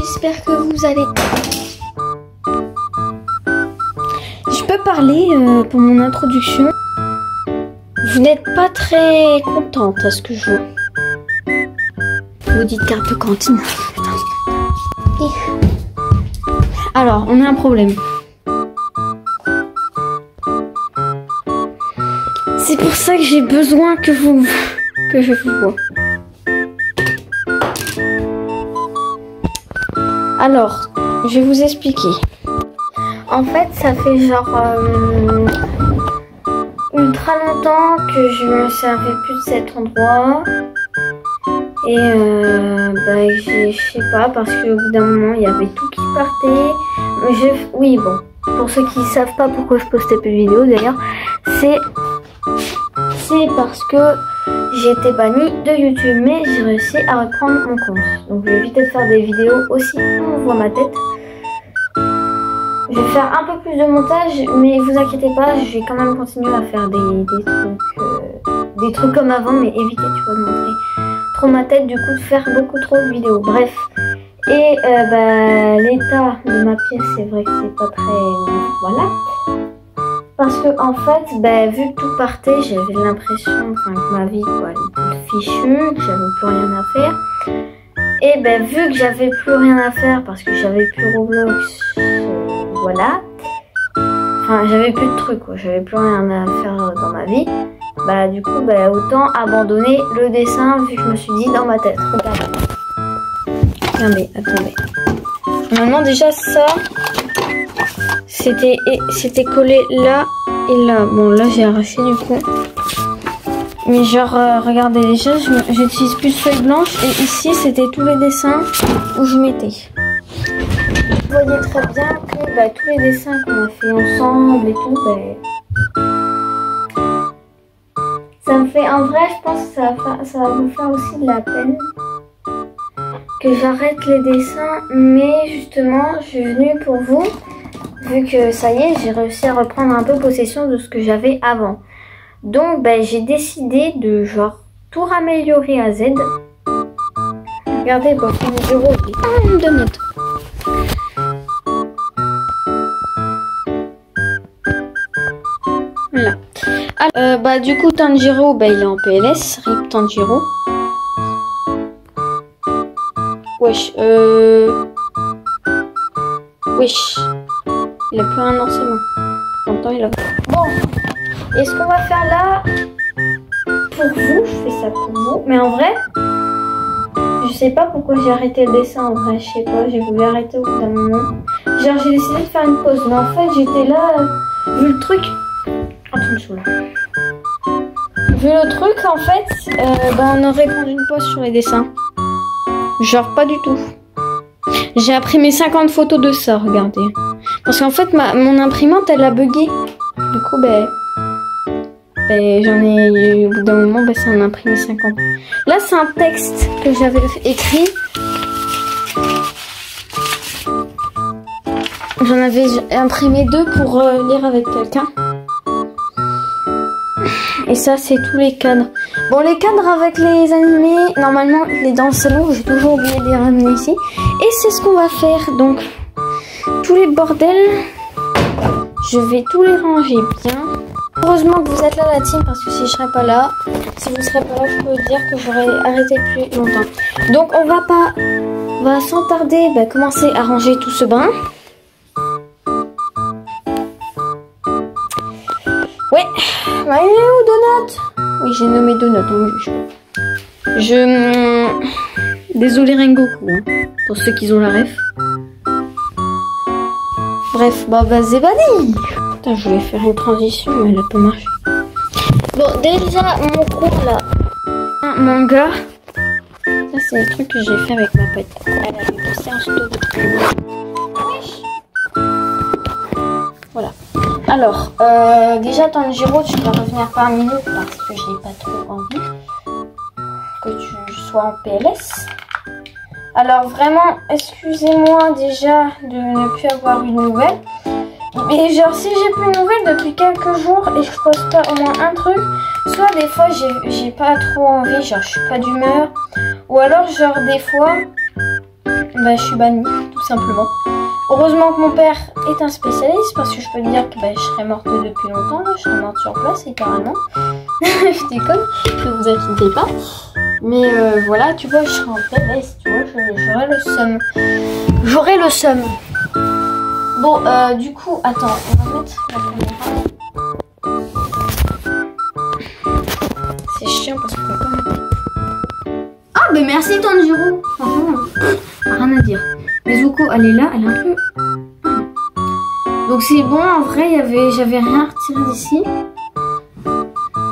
j'espère que vous allez... Je peux parler pour mon introduction. Vous n'êtes pas très contente à ce que je vois. Vous dites carte cantine. Alors, on a un problème. C'est pour ça que j'ai besoin que je vous vois. Alors, je vais vous expliquer. En fait, ça fait genre ultra longtemps que je me servais plus de cet endroit. Et je sais pas, parce qu'au bout d'un moment, il y avait tout qui partait. Oui, bon, pour ceux qui savent pas pourquoi je postais plus de vidéos d'ailleurs, c'est parce que j'ai été bannie de YouTube, mais j'ai réussi à reprendre mon compte. Donc je vais éviter de faire des vidéos aussi où on voit ma tête. Je vais faire un peu plus de montage, mais vous inquiétez pas, je vais quand même continuer à faire des trucs comme avant, mais éviter, tu vois, de montrer trop ma tête, du coup de faire beaucoup trop de vidéos. Bref, et l'état de ma pièce, c'est vrai que c'est pas très... voilà. Parce que en fait, vu que tout partait, j'avais l'impression que ma vie quoi, elle était fichue, que j'avais plus rien à faire. Et vu que j'avais plus rien à faire parce que j'avais plus Roblox, voilà. Enfin, j'avais plus de trucs quoi, j'avais plus rien à faire dans ma vie. Du coup, autant abandonner le dessin vu que je me suis dit dans ma tête. Regardez. Regardez, attendez. Maintenant déjà ça... C'était collé là et là. Bon, là j'ai arraché du coup. Mais genre, regardez déjà, j'utilise plus de feuilles blanches. Et ici, c'était tous les dessins où je mettais. Vous voyez très bien que tous les dessins qu'on a fait ensemble et tout, ça me fait, en vrai, je pense que ça va vous faire aussi de la peine que j'arrête les dessins. Mais justement, je suis venue pour vous. Vu que ça y est, j'ai réussi à reprendre un peu possession de ce que j'avais avant. Donc j'ai décidé de genre tout raméliorer à Z. Regardez, pour Tanjiro, il de notes. Voilà. Alors, du coup Tanjiro, il est en PLS. RIP Tanjiro. Wesh, wesh. Il a plus un an, c'est bon. Longtemps, il a... Bon, et ce qu'on va faire là, pour vous, je fais ça pour vous. Mais en vrai, je sais pas pourquoi j'ai arrêté le dessin. En vrai, je sais pas, j'ai voulu arrêter au bout d'un moment. Genre, j'ai décidé de faire une pause. Mais en fait, j'étais là, vu le truc... Attends, je suis là. Vu le truc, en fait, on aurait pris une pause sur les dessins. Genre, pas du tout. J'ai imprimé 50 photos de ça, regardez. Parce qu'en fait, mon imprimante, elle a bugué. Du coup, j'en ai... Au bout d'un moment, ça en a imprimé 50. Là, c'est un texte que j'avais écrit. J'en avais imprimé 2 pour lire avec quelqu'un. Et ça, c'est tous les cadres. Bon, les cadres avec les animés, normalement, il est dans le salon. J'ai toujours oublié de les ramener ici. Et c'est ce qu'on va faire. Donc, tous les bordels, je vais tous les ranger bien. Heureusement que vous êtes là, la team, parce que si je serais pas là, si vous serez pas là, je peux dire que j'aurais arrêté depuis longtemps. Donc, on va sans tarder commencer à ranger tout ce bain. Ouais, il est où Donut? Oui, j'ai nommé Donut. Désolé Rengoku, pour ceux qui ont la ref. Bref, c'est banni. Putain, je voulais faire une transition, mais elle a pas marché. Bon, déjà, mon cours là, un manga. Ça, c'est le truc que j'ai fait avec ma pote. Elle avait posté en story. Voilà. Alors, déjà, Tanjiro, tu vas revenir par minute parce que je n'ai pas trop envie que tu sois en PLS. Alors, vraiment, excusez-moi déjà de ne plus avoir une nouvelle. Mais genre, si j'ai plus de nouvelles depuis quelques jours et je poste pas au moins un truc, soit des fois, j'ai pas trop envie, genre, je suis pas d'humeur. Ou alors, genre, des fois, bah, je suis bannie, tout simplement. Heureusement que mon père est un spécialiste, parce que je peux te dire que bah, je serais morte depuis longtemps, là. Je serais morte sur place, littéralement. Je déconne, ne vous inquiétez pas. Mais voilà, tu vois, je serais en PLS, tu vois, j'aurais le seum. J'aurais le seum. Bon, du coup, attends, on va mettre la caméra. C'est chiant parce qu'on peut pas mettre. Ah, mais merci Tanjiro. Franchement, rien à dire. Mais Zuko, elle est là, elle est un peu... Donc c'est bon, en vrai, j'avais rien retiré d'ici.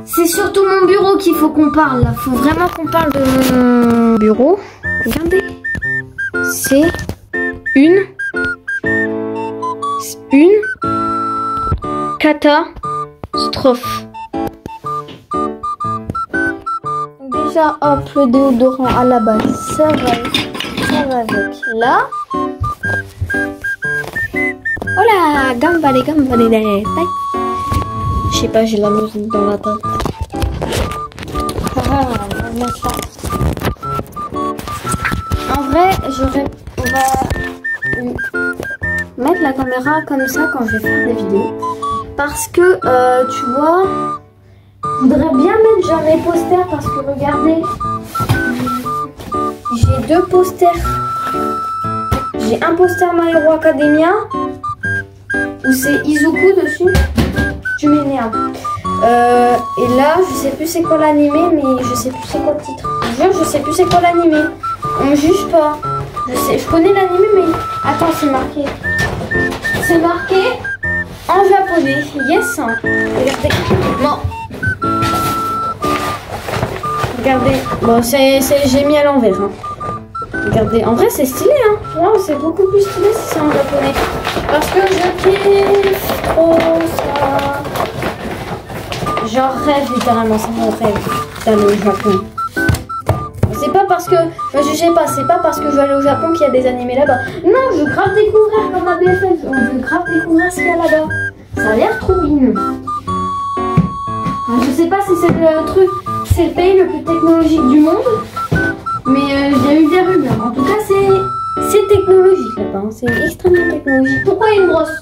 C'est surtout mon bureau qu'il faut qu'on parle. Il faut vraiment qu'on parle de mon bureau. Regardez. C'est une catastrophe. Déjà, hop, le déodorant à la base, ça va avec là. Oh là, gambale, tac. Je sais pas, j'ai la musique dans la tête. On va mettre ça. En vrai, on va mettre la caméra comme ça quand je vais faire des vidéos. Parce que, tu vois, je voudrais bien mettre genre mes posters parce que regardez, j'ai 2 posters. J'ai un poster My Hero Academia où c'est Izuku dessus. Tu m'énerves. Et là, je sais plus c'est quoi l'animé, mais je sais plus c'est quoi le titre. Je jure, je sais plus c'est quoi l'animé. On me juge pas. Je connais l'animé, mais attends, c'est marqué. C'est marqué en japonais. Yes. Regardez. Non. Regardez. Bon, j'ai mis à l'envers. Hein. Regardez. En vrai, c'est stylé. Hein. Non, c'est beaucoup plus stylé si c'est en japonais. Parce que je kiffe trop ça. Genre rêve littéralement, c'est mon rêve d'aller au Japon. C'est pas parce que, ne jugez pas, c'est pas parce que je vais aller au Japon qu'il y a des animés là-bas. Non, je veux grave découvrir comme à BFF, on veut grave découvrir ce qu'il y a là-bas. Ça a l'air trop bien. Je sais pas si c'est le truc, c'est le pays le plus technologique du monde, mais il y a eu des rumeurs. En tout cas, c'est technologique là-bas, hein. C'est extrêmement technologique. Pourquoi il y a une brosse?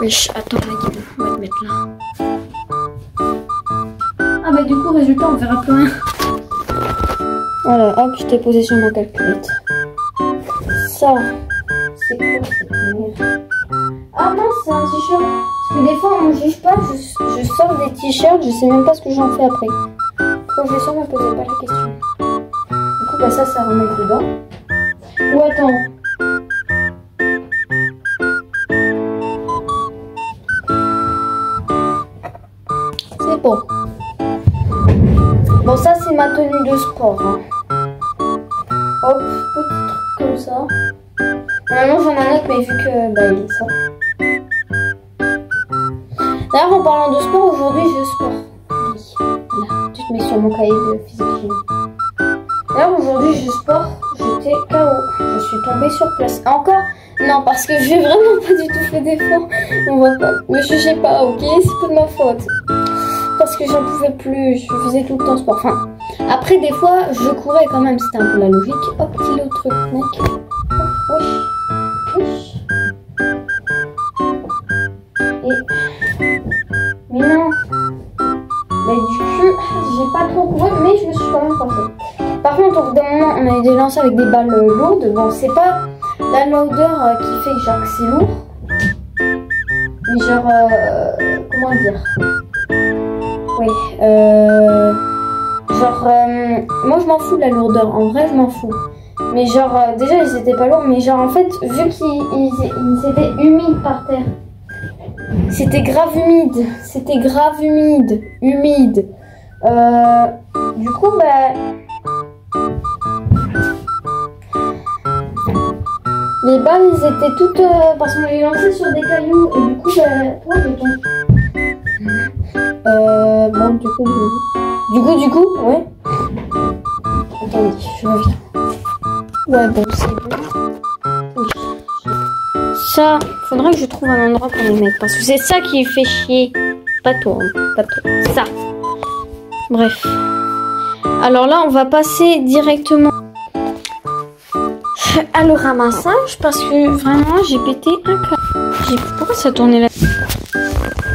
Wesh, attends, on va te mettre là. Ah bah du coup, résultat, on verra plus rien. Voilà, hop, je t'ai posé sur ma calculette. Ça, c'est quoi cette merde? Ah non, c'est un t-shirt. Parce que des fois, on ne juge pas, je sors des t-shirts, je sais même pas ce que j'en fais après. Quand je sors, on ne me posait pas la question. Du coup, bah ça remet dedans. Ou attends. C'est bon. Bon, ça, c'est ma tenue de sport. Hein. Hop, petit truc comme ça. Normalement, j'en ai un autre, mais vu que bah, il est ça. D'ailleurs, en parlant de sport, aujourd'hui, je sport. Voilà, tu te mets sur mon cahier de physique. D'ailleurs, aujourd'hui, je sport. J'étais KO. Je suis tombée sur place. Encore? Non, parce que j'ai vraiment pas du tout fait d'effort. On va pas. Mais je sais pas, ok? C'est pas de ma faute. Parce que j'en pouvais plus, je faisais tout le temps sport. Enfin, après des fois, je courais quand même, c'était un peu la logique. Hop, kilo truc, mec. Wesh, wesh. Et... Mais non. Mais du coup, j'ai pas trop couru, mais je me suis quand même forcée. Par contre, au bout d'un moment, on a eu des lancers avec des balles lourdes. Bon, c'est pas la lourdeur qui fait genre que c'est lourd. Mais genre, comment dire? Oui, genre, moi je m'en fous de la lourdeur, en vrai je m'en fous. Mais genre, déjà ils étaient pas lourds, mais genre en fait, vu qu'ils étaient humides par terre, c'était grave humide, humide. Du coup, bah, les balles ils étaient toutes, parce qu'on les lançait sur des cailloux, et du coup, bah, toi de ton... bon, du coup, ouais. Attendez, je reviens. Ouais, bon, c'est bon. Oui. Ça, faudrait que je trouve un endroit pour les mettre. Parce que c'est ça qui fait chier. Pas toi, hein, pas toi. Ça. Bref. Alors là, on va passer directement à le ramassage parce que vraiment, j'ai pété un câble. Pourquoi ça tournait là?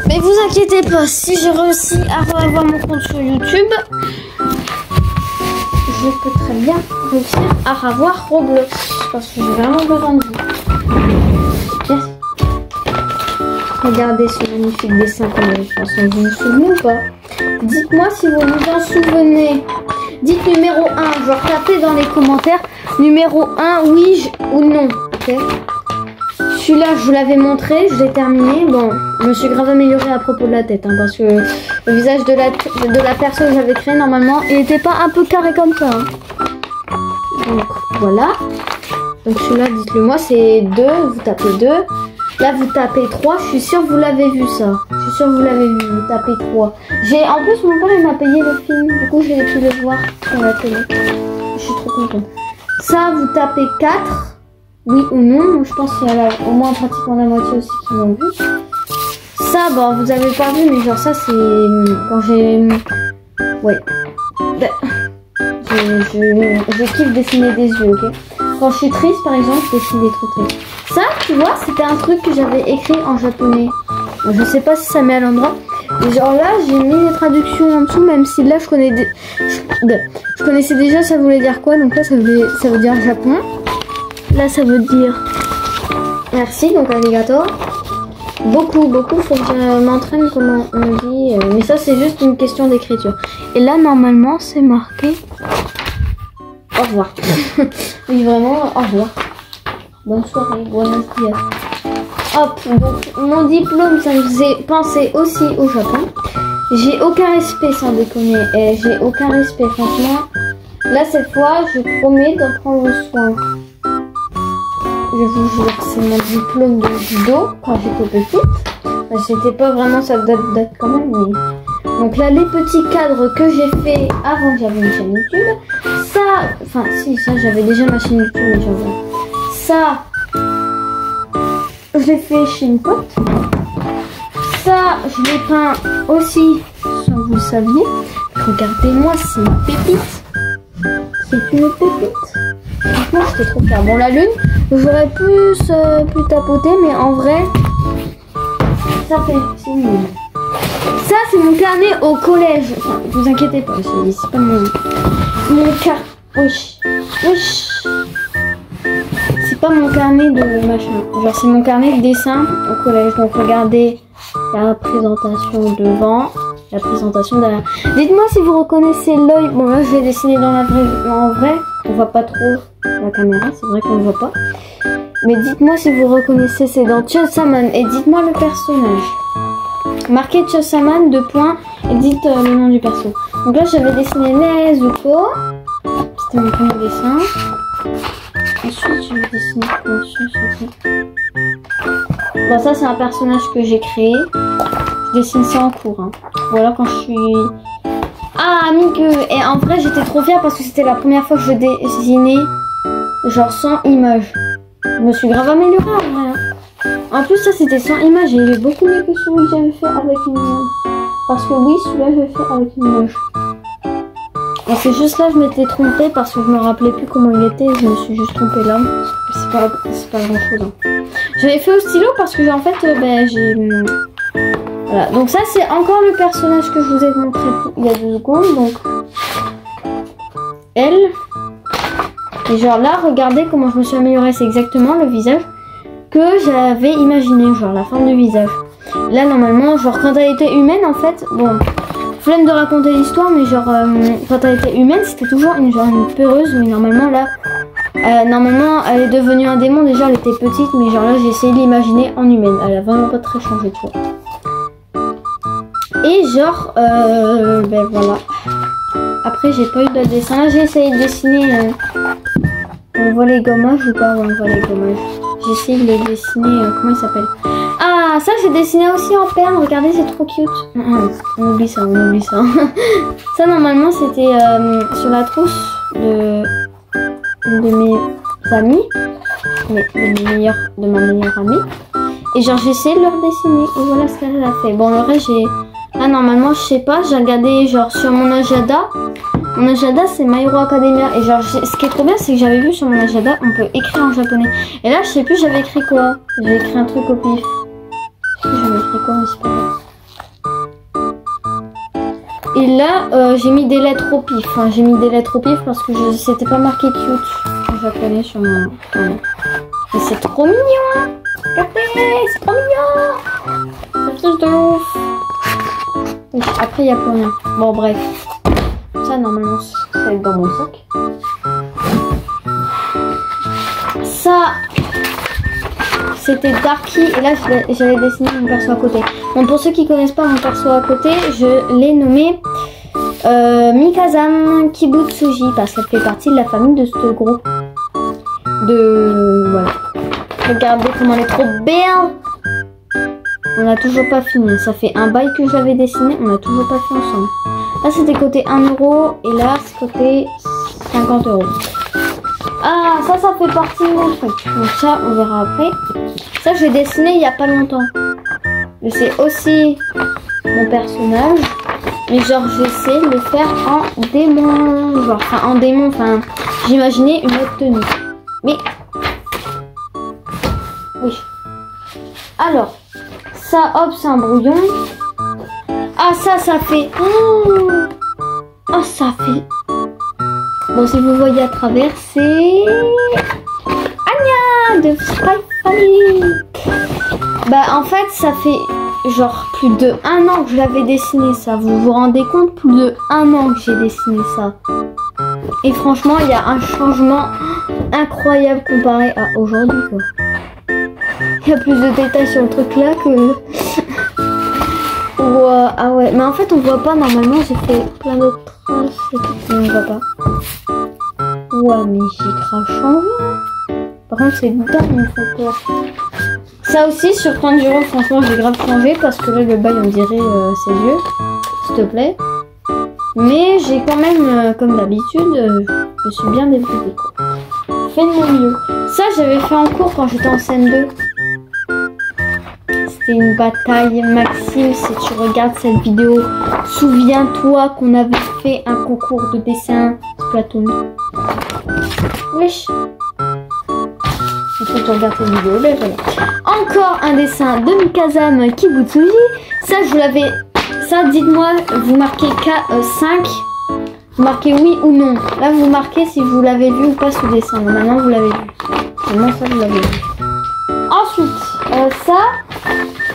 Mais vous inquiétez pas, si j'ai réussi à avoir mon compte sur YouTube, je peux très bien réussir à revoir Roblox parce que j'ai vraiment besoin de vous. Yes. Regardez ce magnifique dessin qu'on avait fait ensemble. Vous vous souvenez ou pas? Dites-moi si vous vous en souvenez. Dites numéro 1, genre tapez dans les commentaires numéro 1, oui ou non. Ok. Celui-là, je vous l'avais montré, je l'ai terminé. Bon, je me suis grave améliorée à propos de la tête, hein, parce que le visage de la personne que j'avais créé, normalement, il n'était pas un peu carré comme ça. Hein. Donc, voilà. Donc, celui-là, dites-le moi, c'est 2, vous tapez 2. Là, vous tapez 3, je suis sûre que vous l'avez vu, ça. Je suis sûre que vous l'avez vu, vous tapez 3. En plus, mon père, il m'a payé le film, du coup, j'ai pu le voir sur la télé. Je suis trop contente. Ça, vous tapez 4. Oui ou non, je pense qu'il y a au moins pratiquement la moitié aussi qui l'ont vu. Ça, bon, vous avez pas vu, mais genre ça, c'est quand j'ai... Ouais. Je kiffe dessiner des yeux, ok. Quand je suis triste, par exemple, je dessine des trucs tristes. Ça, tu vois, c'était un truc que j'avais écrit en japonais. Je sais pas si ça met à l'endroit. Et genre là, j'ai mis les traductions en dessous, même si là, je connaissais déjà ça voulait dire quoi. Donc là, ça veut dire Japon. Là, ça veut dire merci, donc alligator. Beaucoup, faut que je m'entraîne comment on dit. Mais ça, c'est juste une question d'écriture. Et là, normalement, c'est marqué au revoir. Oui, vraiment, au revoir. Bonne soirée, buenos dias. Hop, donc mon diplôme, ça me faisait penser aussi au Japon. J'ai aucun respect, sans déconner. Et j'ai aucun respect, franchement. Là, cette fois, je promets d'en prendre soin. Je vous jure, c'est mon diplôme de judo quand j'étais petite. C'était pas vraiment, ça date quand même, mais... Donc là, les petits cadres que j'ai fait avant que j'avais une chaîne YouTube, ça... Enfin, si, ça, j'avais déjà ma chaîne YouTube, mais j'avoue. Ça, je l'ai fait chez une pote. Ça, je l'ai peint aussi, sans que vous le saviez. Regardez-moi, c'est une pépite. C'est une pépite. Franchement, j'étais trop fière. Bon, la lune, j'aurais pu tapoter, mais en vrai, ça fait, c'est nul. Ça, c'est mon carnet au collège. Enfin, vous inquiétez pas, c'est pas mon carnet. Wesh. C'est pas mon carnet de machin. Genre, c'est mon carnet de dessin au collège. Donc, regardez la présentation devant. La présentation derrière. Dites-moi si vous reconnaissez l'œil. Bon, là, je vais dessiner dans la vraie. En vrai, on voit pas trop la caméra. C'est vrai qu'on ne voit pas. Mais dites-moi si vous reconnaissez, c'est dans Chainsaw-Man. Et dites-moi le personnage. Marquez Chainsaw-Man, 2 points. Et dites le nom du perso. Donc là, j'avais dessiné Nezuko. C'était mon premier dessin. Ensuite, je vais dessiner bon, ça, c'est un personnage que j'ai créé. Je dessine ça en cours. Hein. Ou alors quand je suis... Ah, Miku. Et en vrai, j'étais trop fière parce que c'était la première fois que je dessinais genre sans image. Je me suis grave améliorée en vrai. Hein. En plus, ça, c'était sans image. Et il est beaucoup mieux que celui que j'avais fait avec une image. Parce que oui, celui-là, je l'ai fait avec une image. Et c'est juste là, je m'étais trompée parce que je me rappelais plus comment il était. Je me suis juste trompée là. C'est pas grand chose. Hein. J'avais fait au stylo parce que en fait, j'ai... Voilà, donc ça c'est encore le personnage que je vous ai montré il y a 2 secondes, donc elle. Et genre là, regardez comment je me suis améliorée, c'est exactement le visage que j'avais imaginé, genre la forme du visage. Là normalement, genre quand elle était humaine en fait, bon, flemme de raconter l'histoire, mais genre quand elle était humaine, c'était toujours une peureuse, mais normalement là, normalement elle est devenue un démon, déjà elle était petite, mais genre là j'ai essayé de l'imaginer en humaine, elle a vraiment pas très changé, tu vois. Et genre, voilà. Après, j'ai pas eu de dessin. Là, j'ai essayé de dessiner. On voit les gommages ou pas? Ouais, on voit les gommages. J'ai essayé de les dessiner. Comment il s'appelle? Ah, ça, j'ai dessiné aussi en perles. Regardez, c'est trop cute. On oublie ça, on oublie ça. Ça, normalement, c'était sur la trousse de mes amis. De ma meilleure amie. Et genre, j'ai essayé de leur dessiner. Et voilà ce qu'elle a fait. Bon, le reste, j'ai... Là, normalement, je sais pas, j'ai regardé genre sur mon agenda Mon agenda c'est My Hero Academia. Et genre, ce qui est trop bien, c'est que j'avais vu sur mon agenda, on peut écrire en japonais. Et là, je sais plus, j'avais écrit quoi. J'ai écrit un truc au pif. J'avais écrit quoi, mais c'est pas grave. Et là, j'ai mis des lettres au pif. Enfin, j'ai mis des lettres au pif parce que c'était pas marqué cute en japonais sur mon. Mais c'est trop mignon, hein. Regardez, c'est trop mignon. C'est juste de ouf. Oui, après, il n'y a plus rien. Bon, bref. Ça, normalement, ça va être dans mon sac. Ça, c'était Darky. Et là, j'avais dessiné mon perso à côté. Bon, pour ceux qui connaissent pas mon perso à côté, je l'ai nommé Mikazam Kibutsuji parce qu'elle fait partie de la famille de ce groupe. Voilà. Regardez comment elle est trop belle. On n'a toujours pas fini. Ça fait un bail que j'avais dessiné. On n'a toujours pas fait ensemble. Là, c'était côté 1 € et là, c'est côté 50 €. Ah, ça fait partie de mon truc. Donc ça, on verra après. Ça, je l'ai dessiné il n'y a pas longtemps. Mais c'est aussi mon personnage. Mais genre, j'essaie de le faire en démon. Genre, enfin, en démon. Enfin, j'imaginais une autre tenue. Mais... oui. Alors, ça, hop, c'est un brouillon. Ah, ça fait... oh, ça fait... bon, si vous voyez à travers, c'est... Anya de Spy Family. Bah, en fait, ça fait genre plus de 1 an que je l'avais dessiné, ça. Vous vous rendez compte? Plus de 1 an que j'ai dessiné ça. Et franchement, il y a un changement incroyable comparé à aujourd'hui, quoi. Il y a plus de détails sur le truc là que... wow, ah ouais, mais en fait on voit pas normalement, j'ai fait plein d'autres traces et tout, mais on voit pas. Ouais, mais j'ai grave changé. Par contre c'est dingue, il me fait peur. Ça aussi sur Tanjiro, franchement j'ai grave changé parce que là le bail on dirait ses yeux, s'il te plaît. Mais j'ai quand même, comme d'habitude, je suis bien débrouillée, quoi. Fais de mon mieux. Ça j'avais fait en cours quand j'étais en CM2. C'était une bataille. Maxime, si tu regardes cette vidéo, souviens-toi qu'on avait fait un concours de dessin Splatoon. Wesh. Il faut que tu regardes cette vidéo. Ben voilà. Encore un dessin de Mikazam Kibutsuji. Ça, je l'avais... ça, dites-moi, vous marquez K5. Vous marquez oui ou non. Là, vous marquez si vous l'avez vu ou pas ce dessin. Maintenant, vous l'avez vu. Maintenant, ça, vous l'avez vu. Ensuite, ça...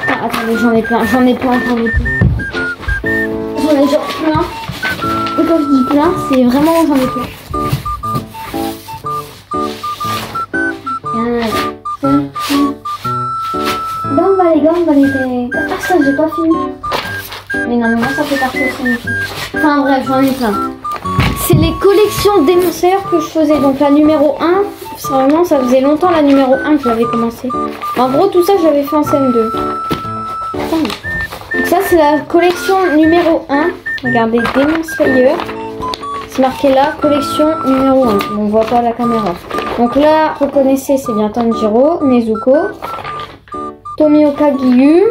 ah, attendez, j'en ai plein. J'en ai genre plein. Et quand je dis plein, c'est vraiment j'en ai plein. Ah, ça, j'ai pas fini. Mais normalement, ça fait partie aussi. Enfin bref, j'en ai plein. C'est les collections Demon Slayer que je faisais. Donc la numéro 1, vraiment, ça faisait longtemps la numéro 1 que j'avais commencé. En gros, tout ça, j'avais fait en CM2. Donc ça, c'est la collection numéro 1. Regardez, Demon Slayer. C'est marqué là, collection numéro 1. On voit pas la caméra. Donc là, reconnaissez, c'est bien Tanjiro, Nezuko, Tomioka Giyu,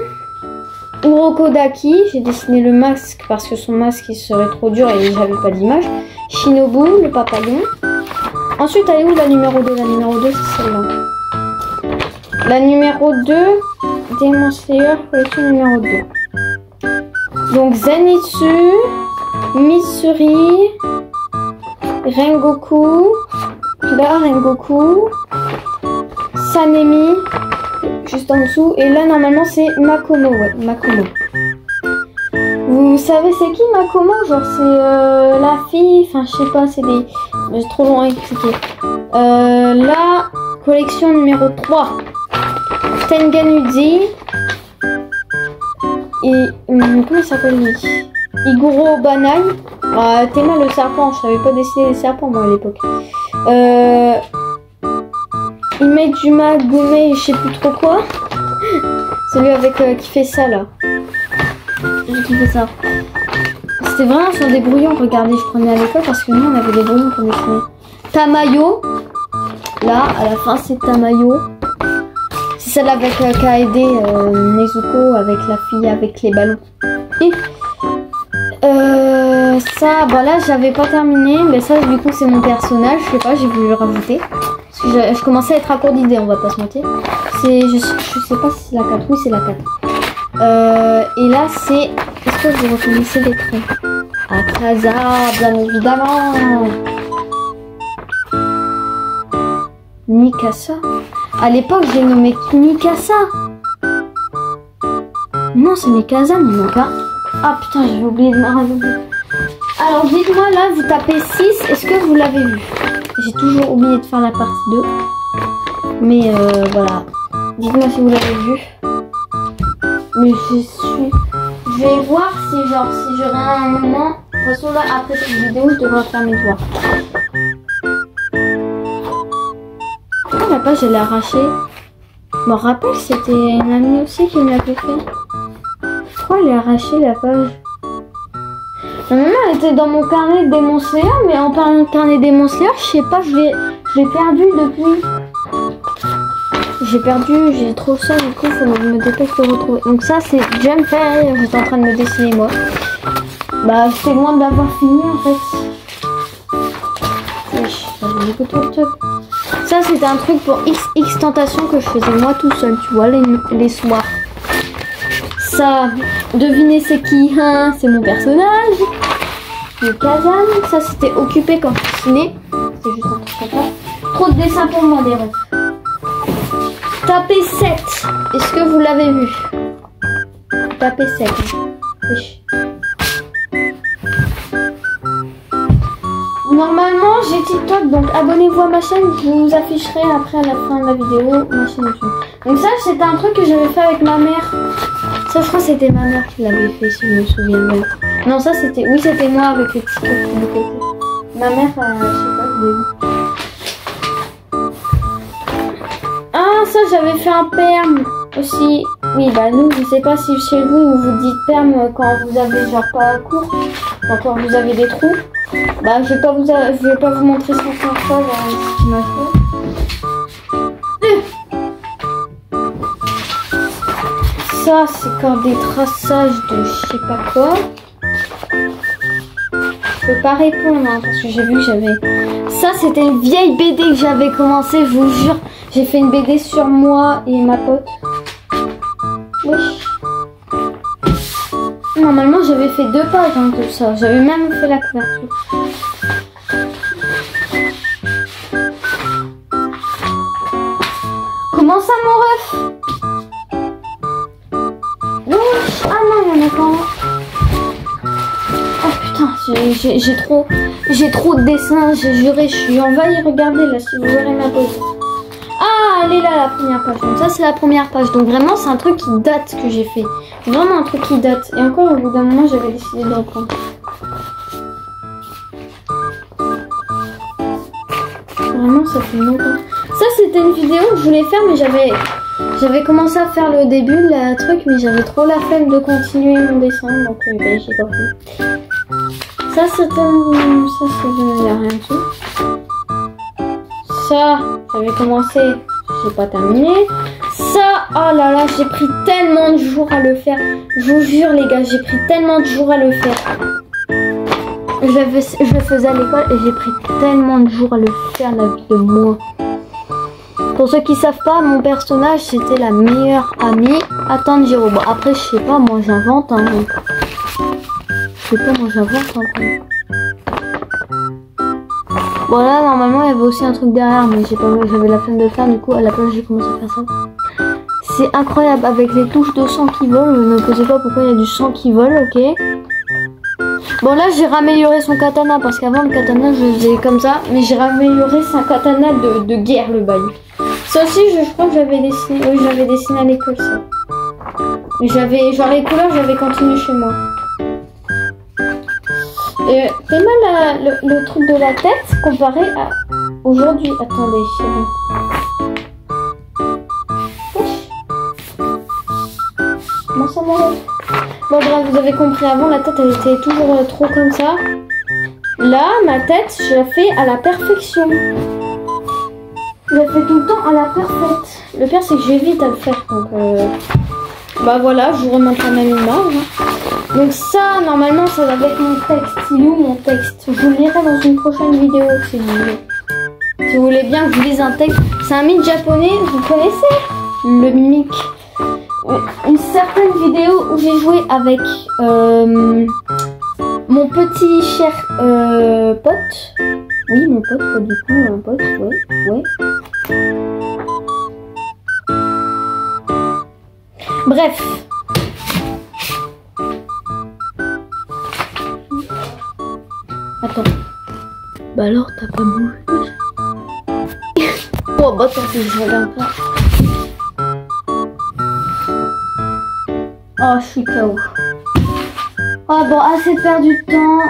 Uroko Daki. J'ai dessiné le masque parce que son masque il serait trop dur et j'avais pas d'image. Shinobu, le papillon. Ensuite, elle est où la numéro 2? La numéro 2, c'est celle-là. La numéro 2, Demon Slayer, collection numéro 2. Donc Zenitsu, Mitsuri, Rengoku, là Rengoku, Sanemi, juste en dessous. Et là, normalement, c'est Makomo, ouais, Makomo. Vous savez c'est qui Makomo? Genre c'est la fille, enfin je sais pas, c'est des... c'est trop long à expliquer. La collection numéro 3. Tengenudzi. Et... comment il s'appelle lui? Iguro Banai. Ah, Théma le serpent, je savais pas dessiner les serpents moi à l'époque. Imejuma Gomei, je sais plus trop quoi. Celui avec qui fait ça là. Qui fait ça. C'était vraiment sur des brouillons, regardez, je prenais à l'école parce que nous on avait des brouillons pour dessiner. Tamayo. Là, à la fin c'est Tamayo. C'est celle avec qui a aidé Nezuko avec la fille avec les ballons. Et ça, bah là j'avais pas terminé, mais ça du coup c'est mon personnage, je sais pas, j'ai voulu le rajouter. Parce que je commençais à être à court d'idées, on va pas se mentir. Je sais pas si c'est la 4, oui c'est la 4. Et là c'est, est-ce que vous reconnaissez les traits? Akaza, bien évidemment. Mikasa. À l'époque j'ai nommé Mikasa. Non c'est Mikasa, mais non pas. Ah putain, j'avais oublié de me rajouter. Alors dites-moi là, vous tapez 6, est-ce que vous l'avez vu? J'ai toujours oublié de faire la partie 2. Mais voilà. Dites-moi si vous l'avez vu. Mais je vais voir si j'aurai un moment. De toute façon là, après cette vidéo, je devrais faire mes devoirs. Pourquoi la page elle est arrachée? Je me rappelle, c'était une amie aussi qui me l'avait fait. Pourquoi elle est arrachée la page? Normalement elle était dans mon carnet de Demon Slayer, mais en parlant de carnet de Demon Slayer, je sais pas, je l'ai perdu depuis. J'ai trop ça, du coup faut que je me dépêche de le retrouver. Donc ça c'est Jumper, j'étais en train de me dessiner moi. Bah c'est loin d'avoir fini en fait. Ça c'était un truc pour XX Tentation que je faisais moi tout seul, tu vois, les soirs. Ça, devinez c'est qui, hein, c'est mon personnage. Le Kazan, ça c'était occupé quand je dessinais. C'est juste un truc comme ça. Trop de dessins pour moi des refs. Tapez 7. Est-ce que vous l'avez vu? Tapez 7. Oui. Normalement j'ai TikTok, donc abonnez-vous à ma chaîne, je vous afficherai après à la fin de la vidéo ma chaîne YouTube. Donc ça c'était un truc que j'avais fait avec ma mère. Ça je crois que c'était ma mère qui l'avait fait si je me souviens bien. Non ça c'était, oui c'était moi avec le petit truc de côté. Ma mère, je sais pas, je l'ai vu. Ah ça j'avais fait un perm aussi. Oui bah nous je sais pas si chez vous vous dites perm quand vous avez genre pas cours, quand vous avez des trous. Bah je vais pas vous montrer certaines fois ce qu'il m'a fait. Ça c'est quand des traçages de je sais pas quoi. Je peux pas répondre hein, parce que j'ai vu que j'avais. Ça c'était une vieille BD que j'avais commencé, je vous jure. J'ai fait une BD sur moi et ma pote. Oui. Normalement j'avais fait 2 pages hein, de ça. J'avais même fait la couverture. Comment ça mon ref? Wesh. Ah non il y en a pas un. Oh putain j'ai trop de dessins. J'ai juré je suis envahie. Regardez là si vous verrez ma pose. Ah elle est là la première page. Donc ça c'est la première page. Donc vraiment c'est un truc qui date que j'ai fait. Vraiment un truc qui date. Et encore au bout d'un moment j'avais décidé de reprendre. Vraiment ça fait longtemps. Ça c'était une vidéo que je voulais faire mais j'avais commencé à faire le début de la truc mais j'avais trop la flemme de continuer mon dessin donc ben, j'ai pas fait. Ça c'était ça c'est y a rien dessus. Ça j'avais commencé, j'ai pas terminé. Ça oh là là j'ai pris tellement de jours à le faire. Je vous jure les gars j'ai pris tellement de jours à le faire. Je le faisais à l'école et j'ai pris tellement de jours à le faire la vie de moi. Pour ceux qui savent pas, mon personnage c'était la meilleure amie à Tanjiro. Bon après je sais pas, moi j'invente hein. Je sais pas, moi j'invente hein. Bon là normalement il y avait aussi un truc derrière mais j'avais la flemme de le faire du coup à la place j'ai commencé à faire ça. C'est incroyable avec les touches de sang qui volent, ne me posez pas pourquoi il y a du sang qui vole, ok. Bon là j'ai ramélioré son katana parce qu'avant le katana je faisais comme ça, mais j'ai ramélioré son katana de guerre le bail. Ça aussi je crois que j'avais dessiné, oui j'avais dessiné à l'école ça. Mais j'avais, genre les couleurs j'avais continué chez moi. Et tellement le truc de la tête comparé à aujourd'hui. Attendez chérie. Comment ça m'enlève? Bon bref, vous avez compris, avant la tête elle était toujours trop comme ça. Là, ma tête, je la fais à la perfection. Je la fais tout le temps à la parfaite. Le pire c'est que j'évite à le faire. Donc bah voilà, je vous remontre la même image. Donc ça, normalement, ça va avec mon texte. Il est où mon texte? Je vous le lirai dans une prochaine vidéo, si vous voulez. Si vous voulez bien que je vous lise un texte. C'est un mythe japonais, vous connaissez? Le mimique. Une certaine vidéo où j'ai joué avec mon petit cher pote. Oui, mon pote, quoi, du coup, un pote, ouais. Bref. Attends. Bah alors, t'as pas bougé? Oh, bah tant pis, je regarde pas. Oh, je suis KO. Oh bon, assez de perdre du temps.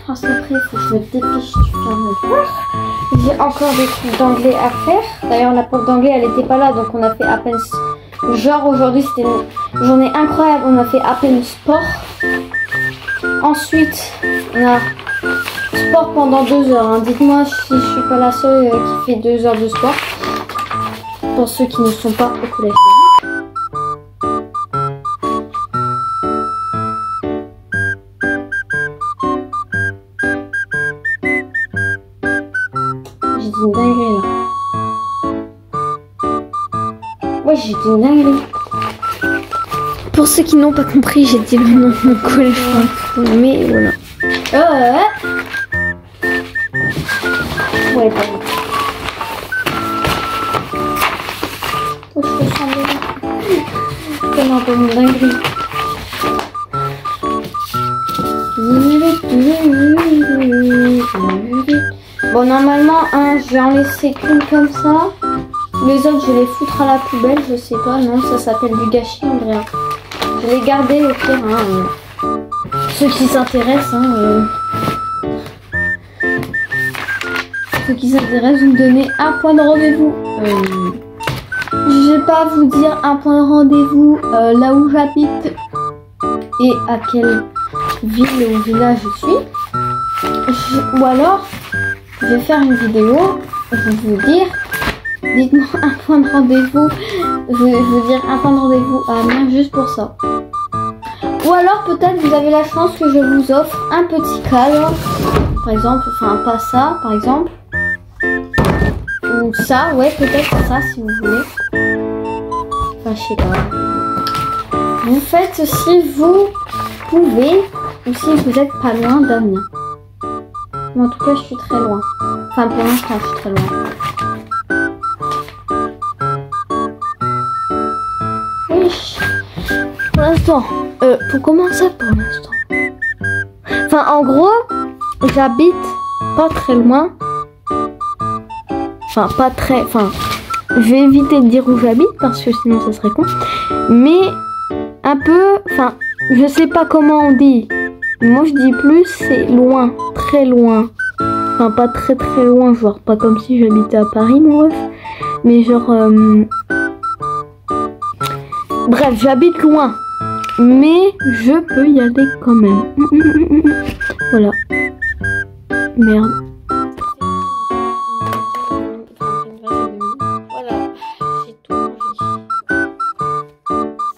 Parce qu'après, il faut que je me dépêche du faire. J'ai encore des trucs d'anglais à faire. D'ailleurs, la prof d'anglais, elle était pas là, donc on a fait à peine... Genre, aujourd'hui, c'était une journée incroyable. On a fait à peine sport. Ensuite, on a sport pendant 2 heures. Hein. Dites-moi si je suis pas la seule qui fait 2 heures de sport. Pour ceux qui ne sont pas au collège. J'ai dit une dinguerie là. Ouais, j'ai dit une dinguerie. Pour ceux qui n'ont pas compris, j'ai dit le nom de mon collège. Mais voilà. Ouais, pardon. Oh, je te sens bien. C'est un peu une dinguerie. Bon, normalement, je vais en laisser qu'une comme ça. Les autres, je vais les foutre à la poubelle, je sais pas. Non, ça s'appelle du gâchis, Andrea. Je vais les garder au pire. Ceux qui s'intéressent, ceux qui s'intéressent, vous me donnez un point de rendez-vous. Je vais pas vous dire un point de rendez-vous là où j'habite et à quelle ville ou village je suis. Ou alors, je vais faire une vidéo, je vais vous dire, dites-moi un point de rendez-vous, je vais vous dire un point de rendez-vous à Amiens juste pour ça. Ou alors peut-être vous avez la chance que je vous offre un petit cadre, par exemple, enfin pas ça par exemple, ou ça, ouais peut-être ça si vous voulez. Enfin je sais pas. Vous faites si vous pouvez ou si vous êtes pas loin d'Amiens. Mais en tout cas je suis très loin. Enfin pour l'instant je suis très loin. Oui. Pour l'instant. Pour comment ça pour l'instant? Enfin en gros, j'habite pas très loin. Enfin pas très... Enfin, je vais éviter de dire où j'habite parce que sinon ça serait con. Mais un peu... Enfin, je sais pas comment on dit. Moi je dis plus c'est loin, très loin. Enfin pas très très loin, genre pas comme si j'habitais à Paris mon ref. Mais genre... Bref, j'habite loin. Mais je peux y aller quand même. Voilà. Merde. Voilà, j'ai tout mangé.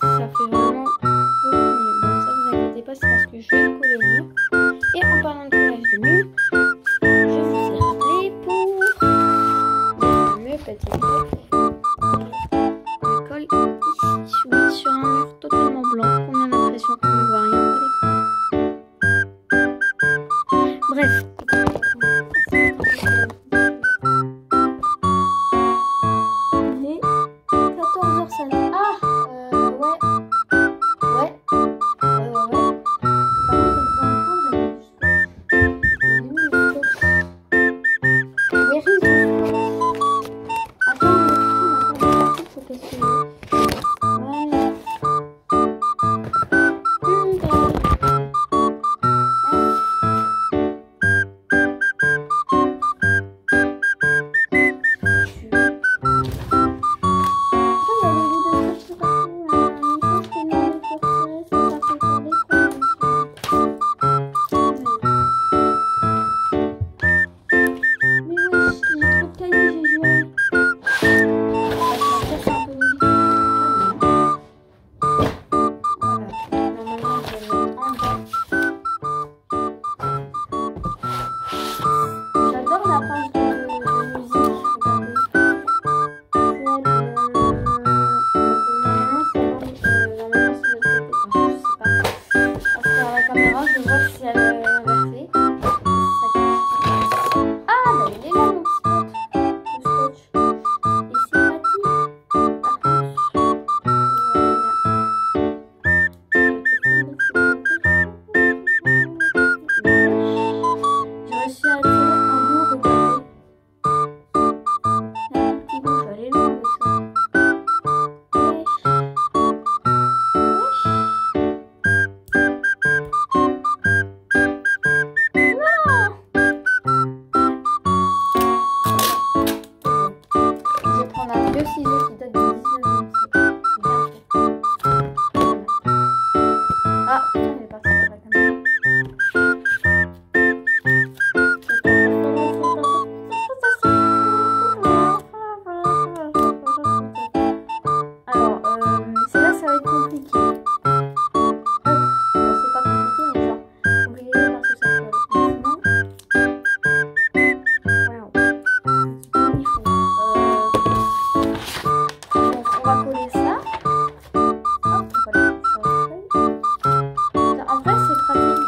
Ça fait vraiment beaucoup mieux. Donc ça vous inquiétez pas, c'est parce que je vais coller le mur. Et en parlant de collage de mur, je vous ai rappelé pour le petit colle ici, oui, sur un mur totalement blanc. On a l'impression qu'on ne voit rien. Bref. vieux ciseaux qui datent du 19e siècle. Bien fait. Ah, putain, il est parti avec la caméra. Alors, celle-là, ça va être compliqué. C'est pas compliqué, mais genre compliqué parce que ça colle. Sinon, wow. Il faut. Donc, on va coller ça. Hop, on va le faire sur la feuille. En vrai, c'est pratique.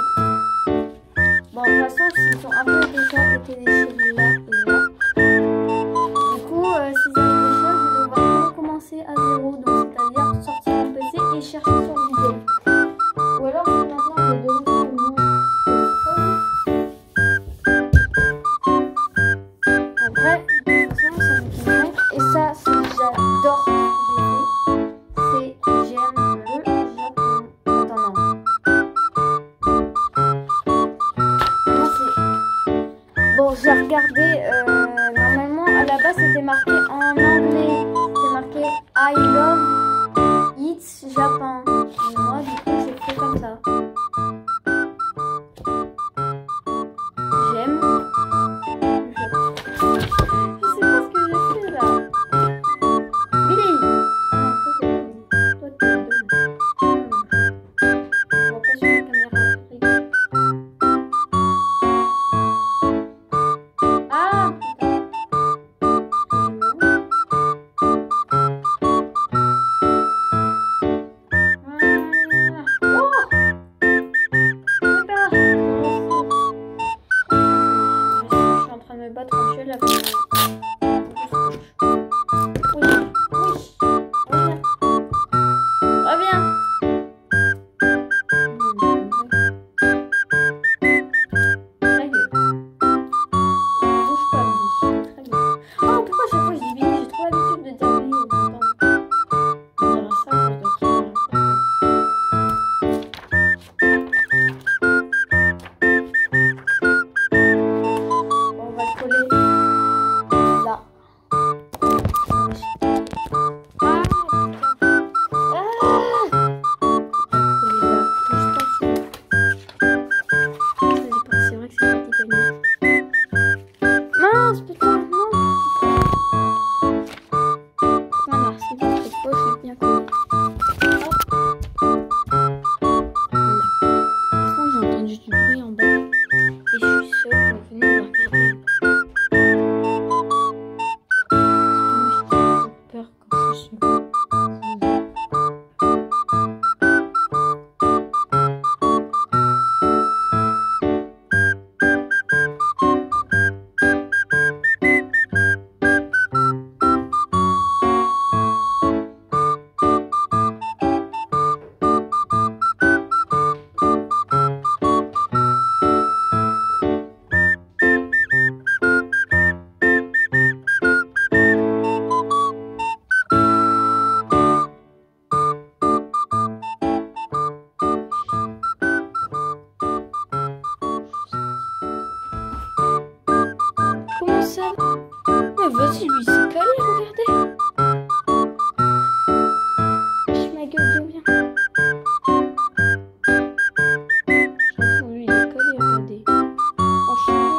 Bon, de toute façon, s'ils ont un peu déjà été déchirés là et là. Du coup, s'ils avaient déchiré, je vais devoir recommencer à zéro. Donc, c'est-à-dire sortir mon PC et chercher sur Google. Ou alors, maintenant, je vais donner mon en vrai, de toute façon, ça me convient. Et ça, j'adore ce que j'ai fait. C'est j'aime le Japon. Attends, non. Bon, j'ai regardé, normalement à la base c'était marqué en anglais, c'était marqué I love It's Japan. Et moi du coup j'ai fait comme ça. J'aime le Japon. Je sais pas ce que j'ai fait là. Billy! Ah non, toi t'es deux. On va pas sur la caméra. Ah putain. Battre en duel avec oui, reviens. Reviens. Ta gueule. Bouge pas, Billy. Très bien. Oh, pourquoi à chaque fois je dis Billy? J'ai trop l'habitude de dire Billy en même temps. On dira ça à cause de qui on va le coller là. C'est vrai que c'est pas typanique. Mince, putain, non. Voilà, c'est bon, cette fois je l'ai bien collé. Par contre, j'ai entendu du bruit en bas. Et je suis seule pour venir me regarder. J'ai peur quand je suis seule. Comment ça? Mais vas-y, lui, c'est calé, regardez. Lâche ma gueule, viens. Franchement, lui, il est collé, regardez. Franchement,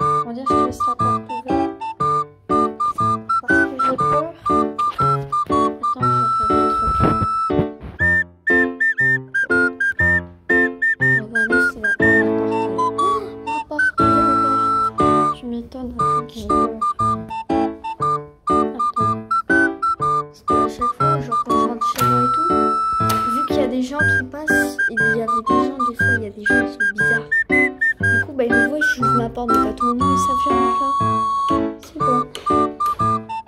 on va dire que je te laisse la porte ouverte. Parce que j'ai peur. Attends, je vais faire un truc. Regardez, c'est la porte est ouverte. Tu m'étonnes un peu que j'ai peur. Attends. Parce qu'à chaque fois, genre quand je rentre chez moi et tout, vu qu'il y a des gens qui passent, il y avait des gens, des fois, il y a des gens qui sont bizarres. Du coup, bah, ils me voient, j'ouvre ma porte, donc à tout moment, ils savent jamais là. C'est bon.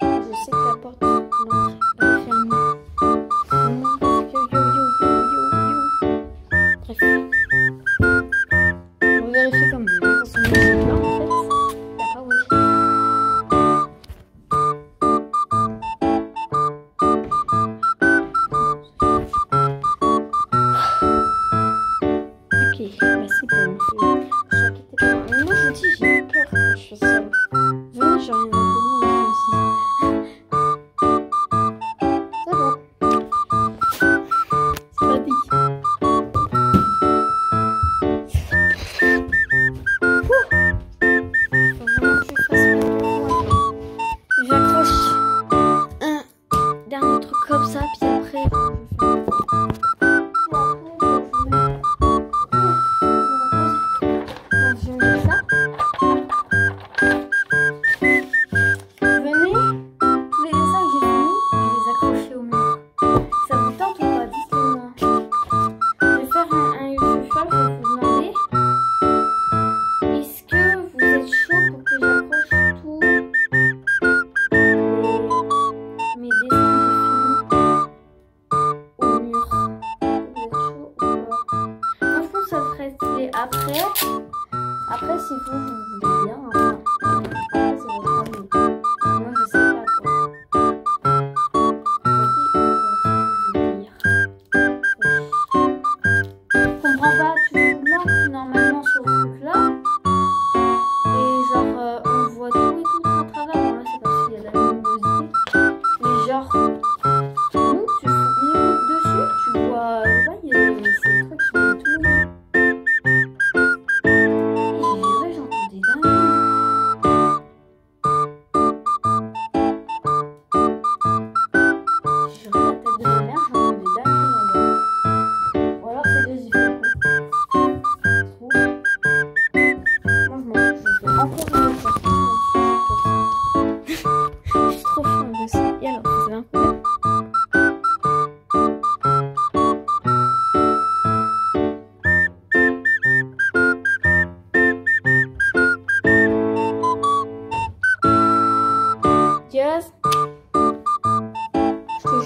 Je sais que la porte, non, elle est fermée. Bref. On va vérifier comme ça. Quand on est là, en fait, il n'y a pas où ok, bah c'est bon. Mais moi je vous dis, j'ai peur quand je fais ça. Venez, j'ai rien à donner, mais je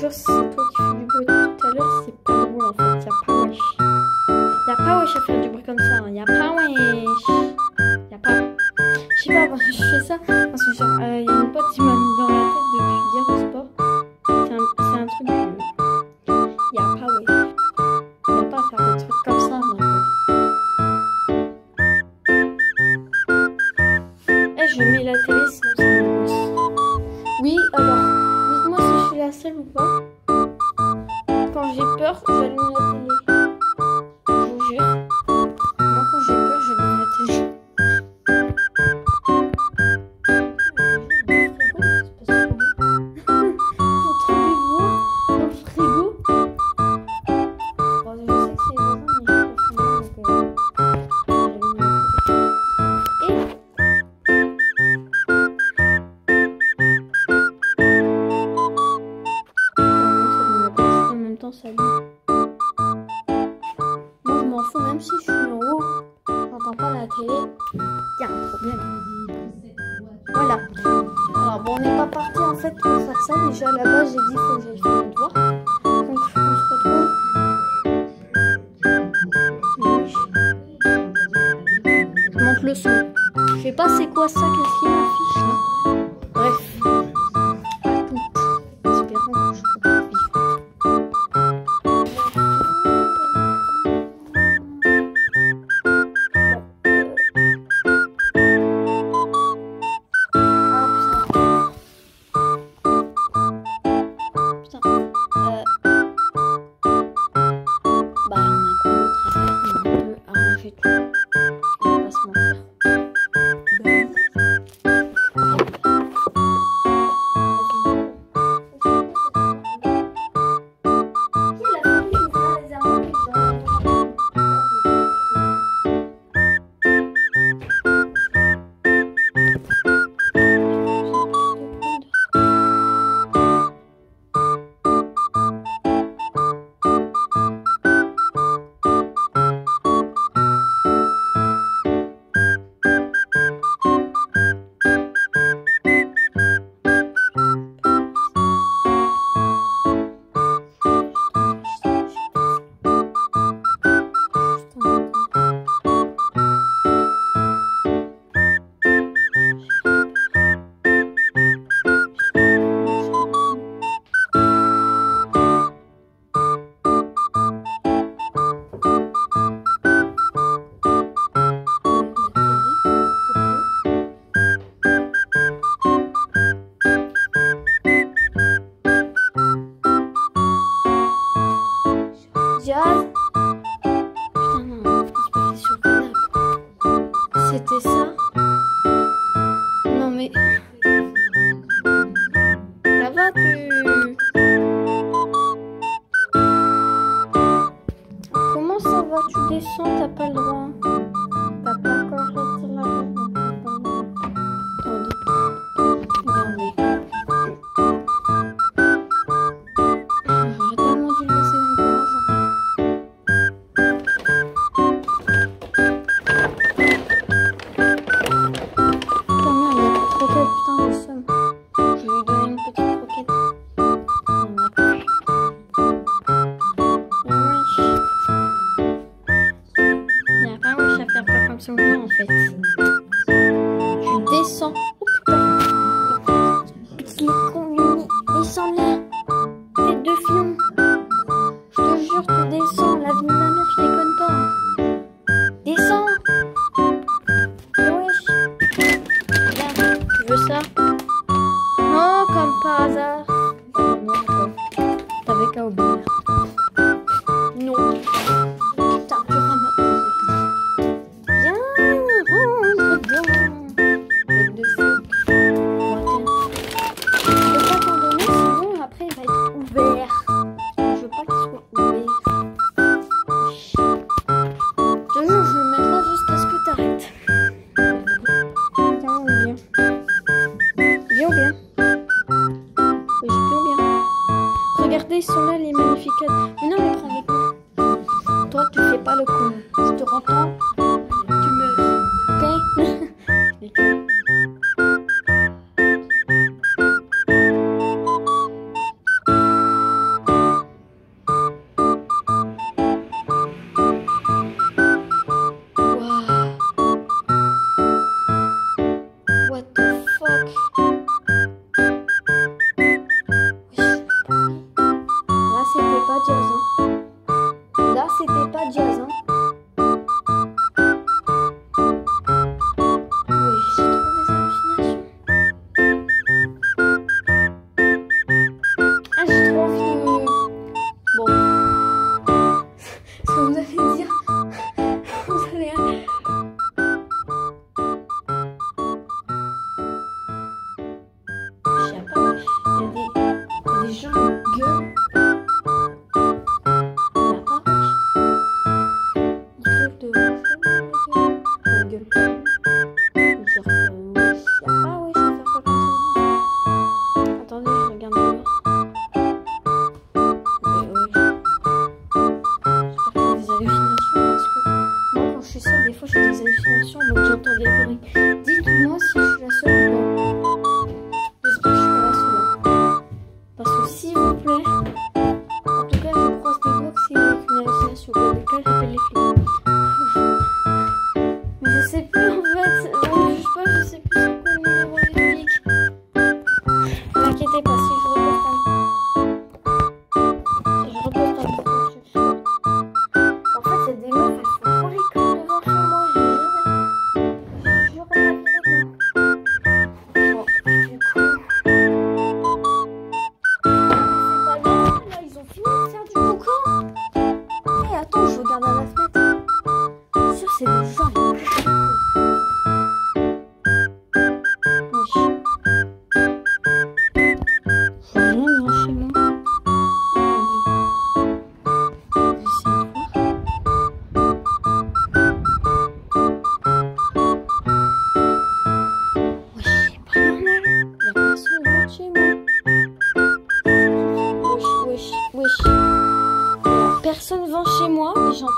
jure, c'est toi qui fais du bruit depuis tout à l'heure, c'est pas drôle en fait. Y'a pas wesh. Y'a pas wesh à faire du bruit comme ça. Hein. Y'a pas wesh. Y'a pas. Je sais pas, je fais ça parce que genre, y a une pote qui m'a mis dans la tête depuis hier au sport. C'est un truc. Y'a pas wesh. Y'a pas à faire des trucs comme ça. Eh, je mets la télé sinon ça me. Oui, alors, dites-moi si je suis la seule ou pas. Quand j'ai peur, j'allume la télé. Je vous jure. Moi, quand j'ai peur, j'allume la télé. Vous trouvez-vous au frigo? Bon, je sais que c'est les voisins, mais je suis pas fumée, donc j'allume la télé. Et en même temps, ça allume. Moi, je m'en fous, même si je suis en haut, j'entends pas la télé. Il y a un problème. Voilà. Alors, bon, on n'est pas parti en fait pour faire ça. Déjà, là-bas, j'ai dit qu'il faut que j'aille faire mes devoirs. Donc, on se retrouve. Je monte le son. Je sais pas c'est quoi ça, qu'est-ce qu'il m'affiche là. Bref. À tout. Espérons que je retrouve vivante. Jazz. Putain non, c'est pas fait sur le canapé. C'était ça. Non mais... Ça va tu... Comment ça va? Tu descends, t'as pas le droit. T'as pas encore retiré la main. Attendez. Regardez. J'aurais tellement dû le laisser dans le garage. En fait, tu descends. Oh putain, il est con, Yumi. Descends là. Tête de fion. Je te jure, tu descends. La vie de ma mère, je déconne pas. Descends. Wesh. Là, tu veux ça? Oh, comme par hasard. Non, t'avais qu'à obéir. Non. Putain, tu ramasses. Regardez, ils sont là les magnifiques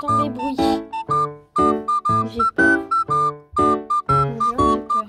j'entends des bruits. J'ai peur. Je vous jure, j'ai peur.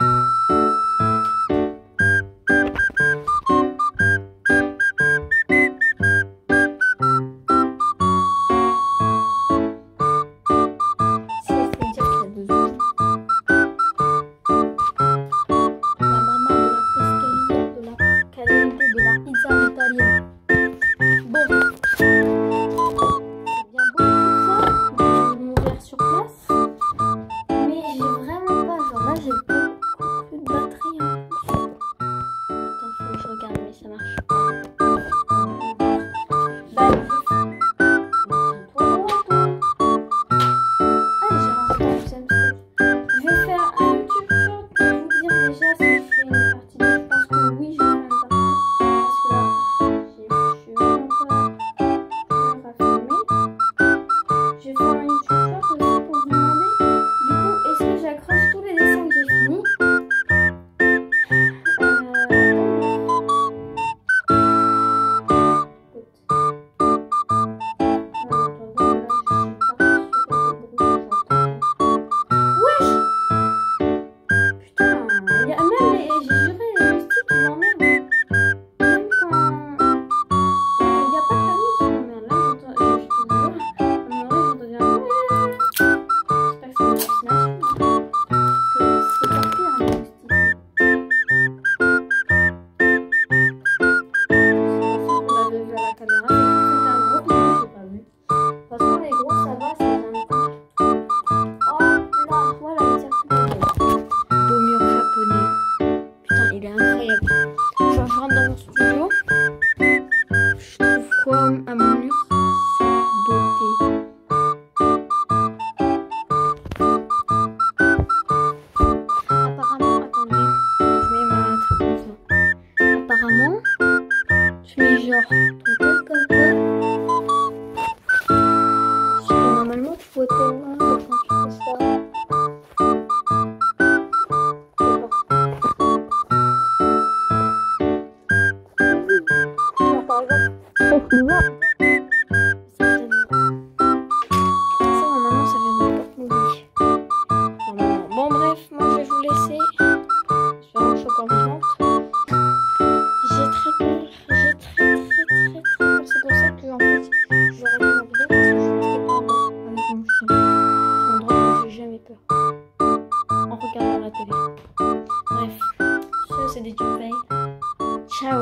À mon mur, beauté. Apparemment, attendez, je mets ma truc comme ça. Apparemment, je mets genre ton tel comme ça. Parce que normalement, tu peux être loin quand tu fais ça. Par exemple, bon bref, moi je vais vous laisser. Je suis en choc en vivante. J'ai très peur, j'ai très peur. C'est pour ça que en fait je vais arrêter ma vidéo parce que je ne sais pas avec mon chien. C'est un endroit où j'ai jamais peur. En regardant la télé. Bref, ça c'est des fails. Ciao.